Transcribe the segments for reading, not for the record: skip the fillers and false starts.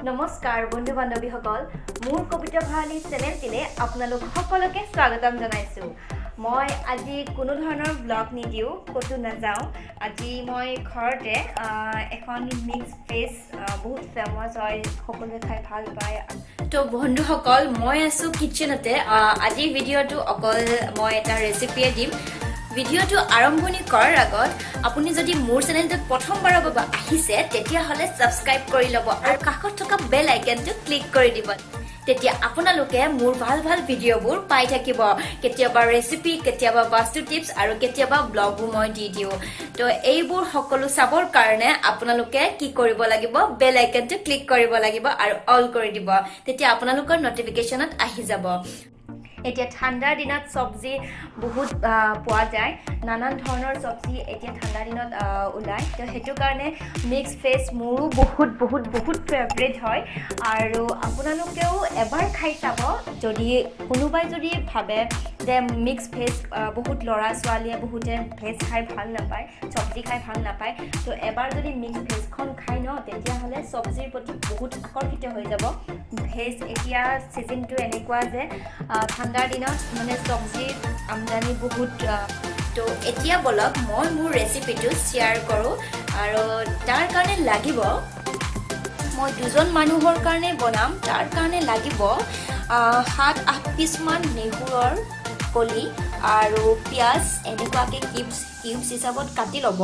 নমস্কাৰ বন্ধু বান্ধৱীসকল মোৰ কবিতা ভালি চেনেলটিলে আপোনালোক সকলোকে স্বাগতম জনাইছো মই আজি কোনো ধৰণৰ ব্লগ নিদিও কতো নাযাও আজি মই ঘৰতে এখন মিক্স ফেজ বহুত ফেমাস হয় সকলোৱে খাই ভাল পায় তো বন্ধুসকল মই আছো কিচেনতে আজি ভিডিওটো অকল মই এটা ৰেচিপি দিম ভিডিওটো আৰম্ভণি কৰাৰ আগত আপুনি যদি মোৰ চেনেলটো প্ৰথমবাৰৰ বাবে আহিছে তেতিয়া হলে সাবস্ক্ৰাইব কৰি লব আৰু কাষত থকা বেল আইকনটো ক্লিক কৰি দিব তেতিয়া আপোনালোকে মোৰ ভাল ভাল ভিডিওবোৰ পাই থাকিব কেতিয়াবা ৰেচিপি কেতিয়াবা বাস্তু টিপছ আৰু কেতিয়াবা ব্লগো মই দি দিও তো এইবোৰ সকলো চাবৰ কাৰণে আপোনালোকে কি কৰিব লাগিব বেল আইকনটো ক্লিক কৰিব লাগিব আৰু অল কৰি দিব তেতিয়া আপোনালোকৰ নটিফিকেশনত আহি যাব এতিয়া ঠাণ্ডাৰ দিনত সবজি বহুত পোৱা যায় নানান ধৰণৰ সবজি এতিয়া ঠাণ্ডাৰ দিনত ওলায় তো হেতু কাৰণে মিক্স ফেজ মোৰো বহুত ফেভাৰিট হয় আৰু আপোনালোকেও এবাৰ খাই চাব যদি কোনোবাই যদি ভাবে যে মিক্স ভেজ বহুত লৰা ছোৱালীয়ে বহুতে ভেজ খাই ভাল নাপায় সবজি খাই ভাল নাপায় তো এবাৰ যদি মিক্স ভেজখন খাই ন তেতিয়া হলে সবজিৰ প্ৰতি বহুত আকৰ্ষিত হৈ যাব ভেজ এতিয়া সিজনটো এনেকুৱা যে ঠাণ্ডাৰ দিনত মানে সবজি আমদানি বহুত তো এতিয়া বলক মই মোৰ ৰেচিপিটো শ্বেয়াৰ কৰো আৰু তাৰ কাৰণে লাগিব মই দুজন মানুহৰ কাৰণে বনাম তাৰ কাৰণে লাগিব 7-8 পিস মান নেহুৰৰ কলি আৰু পিয়াজ এনেকুৱাকে কিউবছ হিচাপত কাটি লব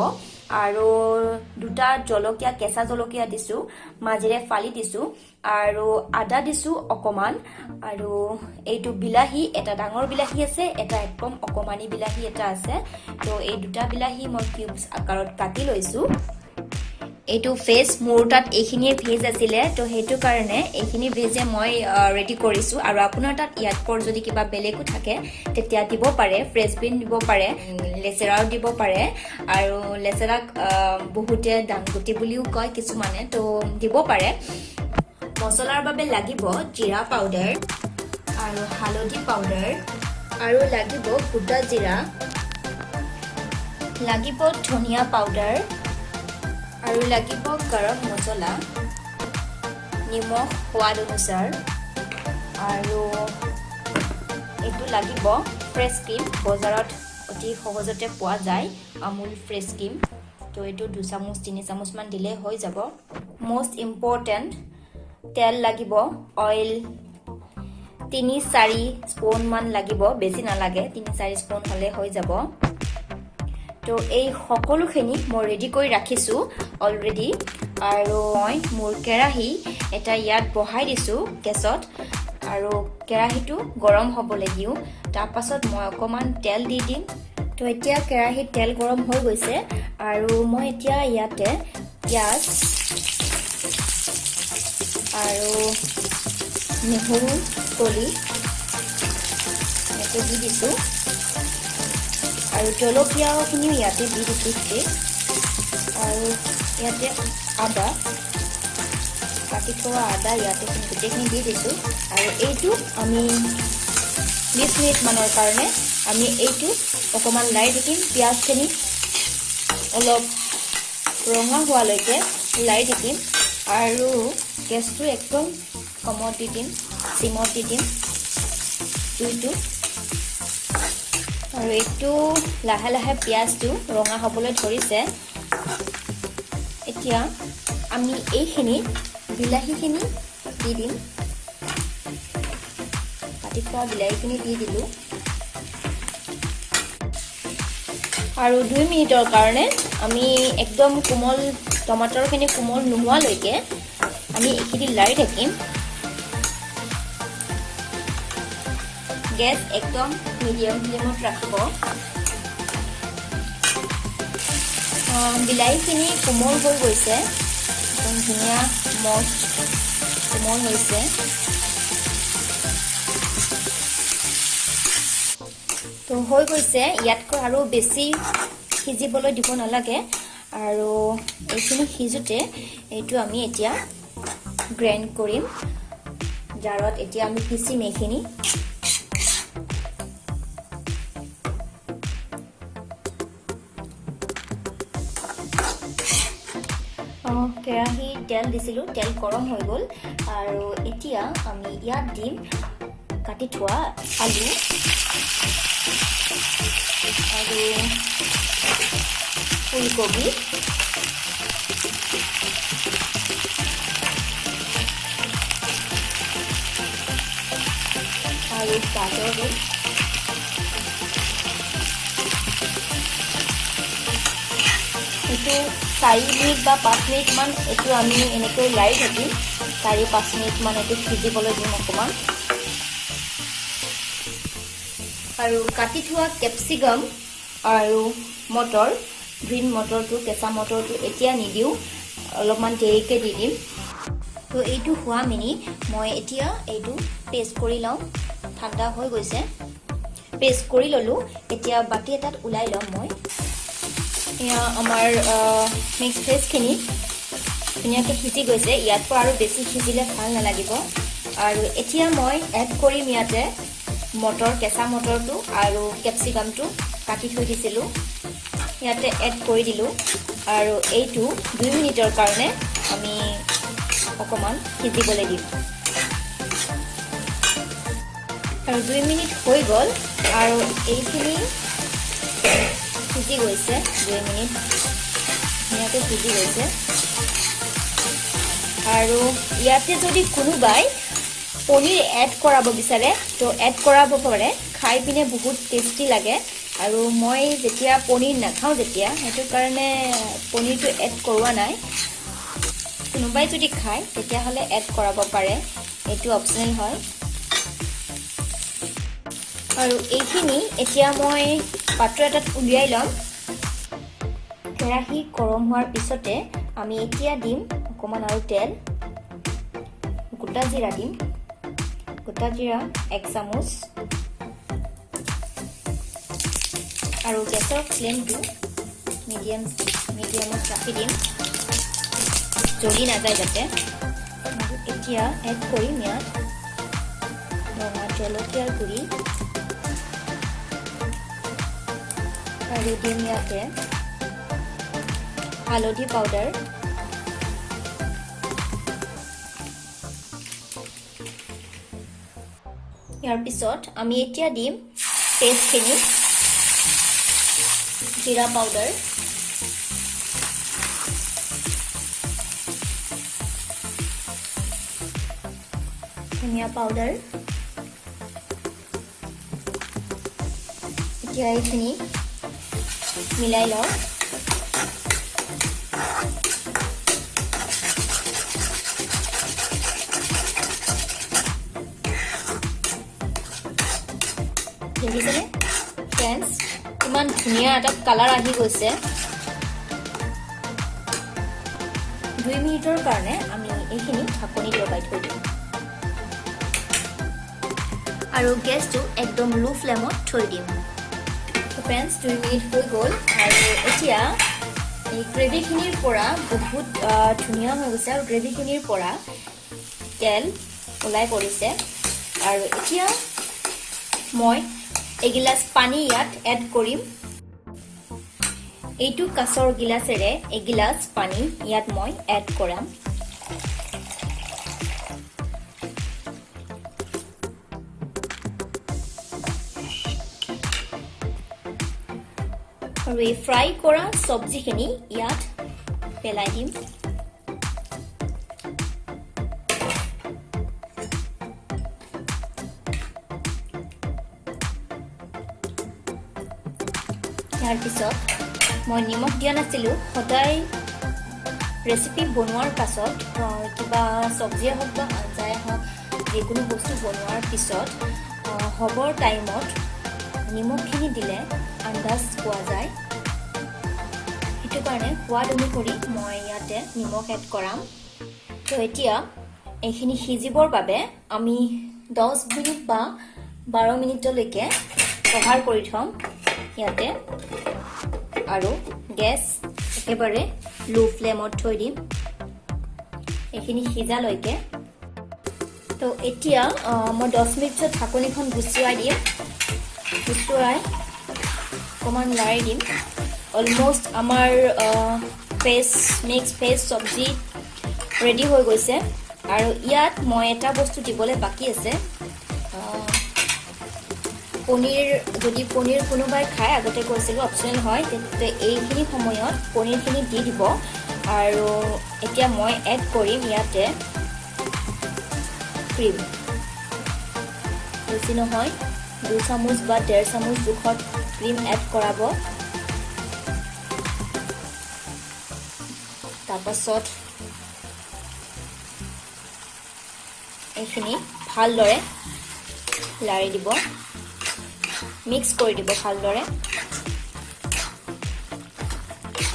আৰু দুটা জলকীয়া কেঁচা জলকীয়া দিছো মাজেৰে ফালি দিছো আৰু আদা দিছো অকমান আৰু এইটো বিলাহী এটা ডাঙৰ বিলাহী আছে এটা একদম অকমানি বিলাহী এটা আছে তো এই দুটা বিলাহী মই কিউবছ আকাৰত কাটি লৈছো এইটো ফেজ মোৰ তাত এইখিনিয়ে ভেজ আছিলে তো হেতু কাৰণে এইখিনি ভেজে মই ৰেডি কৰিছো আৰু আপোনাৰ তাত ইয়াত পৰ যদি কিবা বেলেগো থাকে তেতিয়া দিব পাৰে ফ্ৰেছ বিন দিব পাৰে লেচেৰাও দিব পাৰে আৰু লেচেৰাক বহুতে ডাংগুটি বুলিও কয় কিছুমানে তো দিব পাৰে মছলাৰ বাবে লাগিব জিৰা পাউডাৰ আৰু হালধি পাউডাৰ আৰু লাগিব গোটা জিৰা লাগিব ধনিয়া পাউডাৰ আৰু লাগিব গৰম মছলা নিমখ সোৱাদ অনুসাৰ আৰু এইটো লাগিব ফ্ৰেছ ক্ৰীম বজাৰত অতি সহজতে পোৱা যায় আমুল ফ্ৰেছ ক্ৰীম তো এইটো 2 চামুচ 3 চামুচ মান দিলে হৈ যাব মোষ্ট ইম্পৰ্টেন্ট তেল লাগিব অইল 3-4 স্পুন মান লাগিব বেছি নালাগে 3-4 স্পুন হলে হৈ যাব তো এই সকলোখিনি মই ৰেডি কৰি ৰাখিছো অলৰেডি আৰু মই মোৰ কেৰাহী এটা ইয়াত বহাই দিছো গেছত আৰু কেৰাহীটো গৰম হ'বলৈ দিও তাৰ পাছত মই অকমান তেল দি দিম তো এতিয়া কেৰাহীত তেল গৰম হৈ গৈছে আৰু মই এতিয়া ইয়াতে পিয়াজ আৰু নেহুৰু কলি এটো দি দিছো আৰু জলকীয়াখিনিও ইয়াতে দি দিছো আৰু ইয়াতে আদা কাটি থোৱা আদা ইয়াতে গোটেইখিনি দি দিছো আৰু এইটো আমি 20 মিনিট মানৰ কাৰণে আমি এইটো অকমান লাই দিম পিয়াজখিনি অলপ ৰঙা হোৱালৈকে লাই দিম আৰু গেছটো একদম কমত দি দিম সিমত দি দিম জুইটো আৰু এইটো লাহে লাহে পিয়াজটো ৰঙা হ'বলৈ ধৰিছে এতিয়া আমি এইখিনি বিলাহীখিনি দি দিম কাটি থোৱা বিলাহীখিনি দি দিলো আৰু 2 মিনিটৰ কাৰণে আমি একদম কোমল টমাটৰখিনি কোমল নোহোৱালৈকে আমি এইখিনি লাৰি থাকিম গেছ একদম মিডিয়াম ফ্লেমত ৰাখিব বিলাহীখিনি কোমল হৈ গৈছে একদম ধুনীয়া মষ্ট কোমল হৈছে তো হৈ গৈছে ইয়াতকৈ আৰু বেছি সিজিবলৈ দিব নালাগে আৰু এইখিনি সিজুতে এইটো আমি এতিয়া গ্ৰাইণ্ড কৰিম জাৰত এতিয়া আমি পিচিম এইখিনি কেৰাহীত তেল দিছিলোঁ, তেল গৰম হৈ গ'ল আৰু এতিয়া আমি ইয়াত দিম কাটি থোৱা আলু আৰু ফুলকবি আৰু গাজৰ দিম। এইটো 4 মিনিট বা 5 মিনিটমান এইটো আমি এনেকৈ লাৰি থাকিম। 4-5 মিনিটমান এইটো সিজিবলৈ দিম অকণমান। আৰু কাটি থোৱা কেপচিকাম আৰু মটৰ, গ্ৰীণ মটৰটো, কেঁচা মটৰটো এতিয়া নিদিওঁ, অলপমান দেৰিকৈ দি দিম। তো এইটো হোৱা মিনি মই এতিয়া এইটো পেষ্ট কৰি লওঁ। ঠাণ্ডা হৈ গৈছে, পেষ্ট কৰি ল'লোঁ। এতিয়া বাতি এটাত ওলাই ল'ম মই। এয়া আমাৰ মিক্স ভেজখিনি ধুনীয়াকৈ সিজি গৈছে। ইয়াৰ পৰা আৰু বেছি সিজিলে ভাল নালাগিব। আৰু এতিয়া মই এড কৰিম ইয়াতে মটৰ, কেঁচা মটৰটো আৰু কেপচিকামটো কাটি থৈ দিছিলোঁ, ইয়াতে এড কৰি দিলোঁ। আৰু এইটো 2 মিনিটৰ কাৰণে আমি অকণমান সিজিবলৈ দিম। আৰু 2 মিনিট হৈ গ'ল আৰু এইখিনি সিজি গৈছে। 2 মিনিট ধুনীয়াকৈ সিজি গৈছে। আৰু ইয়াতে যদি কোনোবাই পনীৰ এড কৰাব বিচাৰে তো এড কৰাব পাৰে, খাই পিনে বহুত টেষ্টি লাগে। আৰু মই যেতিয়া পনীৰ নাখাওঁ যেতিয়া, সেইটো কাৰণে পনীৰটো এড কৰোৱা নাই। কোনোবাই যদি খায় তেতিয়াহ'লে এড কৰাব পাৰে, এইটো অপচনেল হয়। আৰু এইখিনি এতিয়া মই পাত্ৰ এটাত উলিয়াই ল'ম। কেৰাহী গৰম হোৱাৰ পিছতে আমি এতিয়া দিম অকণমান আৰু তেল, গোটা জিৰা দিম, গোটা জিৰা 1 চামুচ। আৰু গেছৰ ফ্লেমটো মিডিয়ামত ৰাখি দিম, জ্বলি নাযায় যাতে। এতিয়া এড কৰিম ইয়াত ৰঙা জলকীয়াৰ গুড়ি আৰু দিম ইয়াতে হালধি পাউডাৰ, ইয়াৰ পিছত আমি এতিয়া দিম পেষ্টখিনি, জিৰা পাউডাৰ, ধনিয়া পাউডাৰ। এতিয়া এইখিনি মিলাই লওঁ। দেখিছেনে ফ্ৰেণ্ডছ, ইমান ধুনীয়া এটা কালাৰ আহি গৈছে। 2 মিনিটৰ কাৰণে আমি এইখিনি ঢাকনি লগাই থৈ দিম আৰু গেছটো একদম লো ফ্লেমত থৈ দিম। ফ্ৰেণ্ডছ 2 মিনিট হৈ গ'ল আৰু এতিয়া এই গ্ৰেভিখিনিৰ পৰা বহুত ধুনীয়া হৈ গৈছে আৰু গ্ৰেভিখিনিৰ পৰা তেল ওলাই পৰিছে। আৰু এতিয়া মই এগিলাচ পানী ইয়াত এড কৰিম। এইটো কাঁচৰ গিলাচেৰে এগিলাচ পানী ইয়াত মই এড কৰাম। আৰু এই ফ্ৰাই কৰা চব্জিখিনি ইয়াত পেলাই দিম। ইয়াৰ পিছত মই নিমখ দিয়া নাছিলোঁ। সদায় ৰেচিপি বনোৱাৰ পাছত কিবা চব্জিয়ে হওক বা আঞ্জাই হওক, যিকোনো বস্তু বনোৱাৰ পিছত হ'বৰ টাইমত নিমখখিনি দিলে আন্দাজ পোৱা যায়। সেইটো কাৰণে সোৱাদ অনুসৰি মই ইয়াতে নিমখ এড কৰাম। তো এতিয়া এইখিনি সিজিবৰ বাবে আমি 10 মিনিট বা 12 মিনিটলৈকে কভাৰ কৰি থ'ম ইয়াতে আৰু গেছ একেবাৰে লো ফ্লেমত থৈ দিম এইখিনি সিজালৈকে। তো এতিয়া মই 10 মিনিটত ঢাকনিখন গুচুৱাই দিম। গুচুৱাই অকণমান লাৰি দিম। অলমোষ্ট আমাৰ মিক্স ভেজ চব্জি ৰেডি হৈ গৈছে আৰু ইয়াত মই এটা বস্তু দিবলৈ বাকী আছে পনীৰ যদি পনীৰ কোনোবাই খায় আগতে কৈছিলোঁ অপচনেল হয় তেন্তে এইখিনি সময়ত পনীৰখিনি দি দিব আৰু এতিয়া মই এড কৰিম ইয়াতে ক্ৰীম বেছি নহয় 2 চামুচ বা 1.5 চামুচ জোখত ক্ৰীম এড কৰাব তাৰপাছত এইখিনি ভালদৰে লাৰি দিব মিক্স কৰি দিব ভালদৰে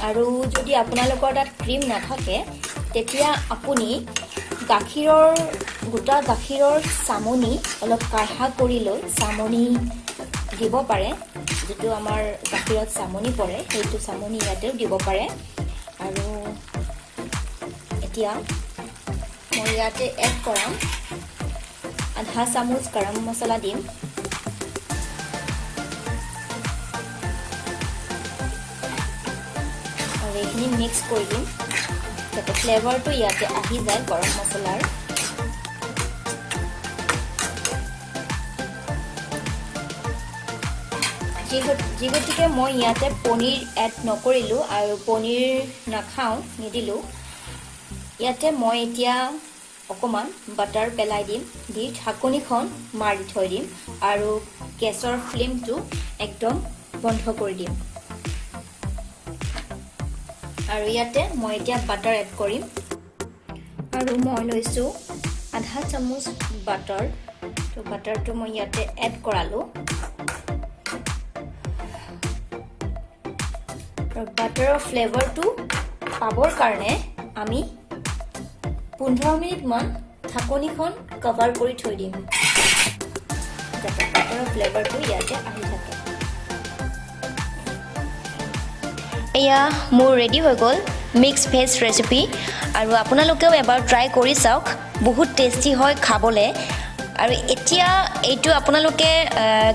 আৰু যদি আপোনালোকৰ তাত ক্ৰীম নাথাকে তেতিয়া আপুনি গোটা গাখীৰৰ চামনি অলপ কাঢ়া কৰি লৈ চামনি দিব পাৰে যেটো আমাৰ গাখীৰত চামনি পৰে সেইটো চামনি ইয়াতেও দিব পাৰে আৰু এতিয়া মই ইয়াতে এড কৰাম আধা চামুচ গৰম মছলা দিম আৰু এইখিনি মিক্স কৰি দিম যাতে ফ্লেভাৰটো ইয়াতে আহি যায় গৰম মছলাৰ যিগতিকে মই ইয়াতে পনীৰ এড নকৰিলোঁ আৰু পনীৰ নাখাওঁ নিদিলোঁ ইয়াতে মই এতিয়া অকমান বাটাৰ পেলাই দিম দি ঢাকনিখন মাৰি থৈ দিম আৰু গেছৰ ফ্লেমটো একদম বন্ধ কৰি দিম আৰু ইয়াতে মই এতিয়া বাটাৰ এড কৰিম আৰু মই লৈছোঁ আধা চামুচ বাটাৰ তো বাটাৰটো মই ইয়াতে এড কৰালোঁ আৰু বাটাৰৰ ফ্লেভাৰটো পাবৰ কাৰণে আমি 15 মিনিট মান ঢাকনিখন কভাৰ কৰি থৈ দিম যাতে বাটাৰৰ ফ্লেভাৰটো ইয়াতে আহি থাকে এয়া মোৰ ৰেডি হৈ গ'ল মিক্স ভেজ ৰেচিপি আৰু আপোনালোকেও এবাৰ ট্ৰাই কৰি চাওক বহুত টেষ্টি হয় খাবলৈ আৰু এতিয়া এইটো আপোনালোকে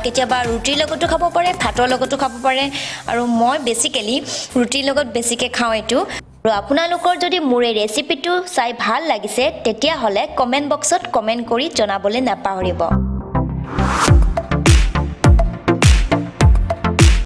কেতিয়াবা ৰুটিৰ লগতো খাব পাৰে ভাতৰ লগতো খাব পাৰে আৰু মই বেসিক্যালি ৰুটিৰ লগত বেছিকৈ খাওঁ এইটো আৰু আপোনালোকৰ যদি মোৰ এই ৰেচিপিটো চাই ভাল লাগিছে তেতিয়া হলে কমেন্ট বক্সত কমেন্ট কৰি জনাবলৈ নাপাহৰিব